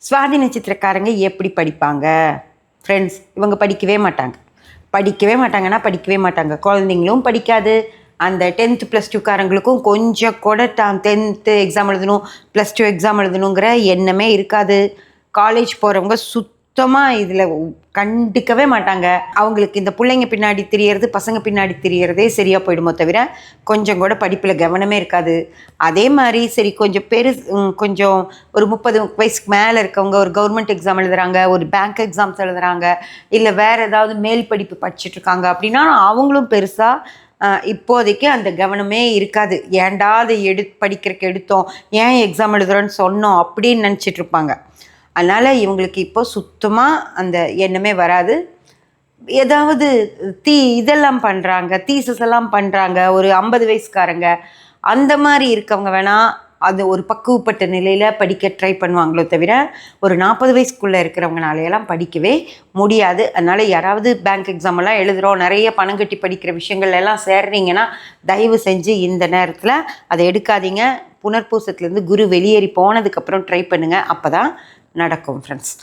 சுவாதி நட்சத்திரக்காரங்க எப்படி படிப்பாங்க ஃப்ரெண்ட்ஸ்? இவங்க படிக்கவே மாட்டாங்க. படிக்கவே மாட்டாங்க. குழந்தைங்களும் படிக்காது. அந்த 10th +2 காரங்களுக்கும் கொஞ்சம் கூட 10th எக்ஸாம் எழுதணும், +2 எக்ஸாம் எழுதணுங்கிற எண்ணமே இருக்காது. காலேஜ் போகிறவங்க சுத்தமாக இதில் கண்டுக்கவே மாட்டாங்க. அவங்களுக்கு இந்த பிள்ளைங்க பின்னாடி திரியறது, பசங்க பின்னாடி திரியறதே சரியாக போயிடுமோ தவிர கொஞ்சம் கூட படிப்பில் கவனமே இருக்காது. அதே மாதிரி சரி கொஞ்சம் ஒரு 30 வயசுக்கு மேலே இருக்கவங்க ஒரு கவர்மெண்ட் எக்ஸாம் எழுதுகிறாங்க, ஒரு பேங்க் எக்ஸாம்ஸ் எழுதுகிறாங்க, இல்லை வேறு ஏதாவது மேல் படிப்பு படிச்சுட்ருக்காங்க அப்படின்னா அவங்களும் பெருசாக இப்போதைக்கு அந்த கவனமே இருக்காது. ஏன்டா அதை படிக்கிறதுக்கு எடுத்தோம், ஏன் எக்ஸாம் எழுதுகிறோன்னு சொன்னோம் அப்படின்னு நினச்சிட்ருப்பாங்க. அதனால் இவங்களுக்கு இப்போ சுத்தமாக அந்த எண்ணமே வராது. ஏதாவது இதெல்லாம் பண்ணுறாங்க, தீசஸ் எல்லாம் பண்ணுறாங்க, ஒரு 50 வயசுக்காரங்க அந்த மாதிரி இருக்கவங்க வேணால் அது ஒரு பக்குவப்பட்ட நிலையில் படிக்க ட்ரை பண்ணுவாங்களோ தவிர ஒரு 40 வயசுக்குள்ளே இருக்கிறவங்கனாலையெல்லாம் படிக்கவே முடியாது. அதனால் யாராவது பேங்க் எக்ஸாமெல்லாம் எழுதுகிறோம், நிறைய பணம் கட்டி படிக்கிற விஷயங்கள் எல்லாம் சேர்றீங்கன்னா தயவு செஞ்சு இந்த நேரத்தில் அதை எடுக்காதீங்க. புனர்பூசத்துலேருந்து குரு வெளியேறி போனதுக்கப்புறம் ட்ரை பண்ணுங்கள். அப்போ தான் நடக்கும் ஃப்ரெண்ட்ஸ்.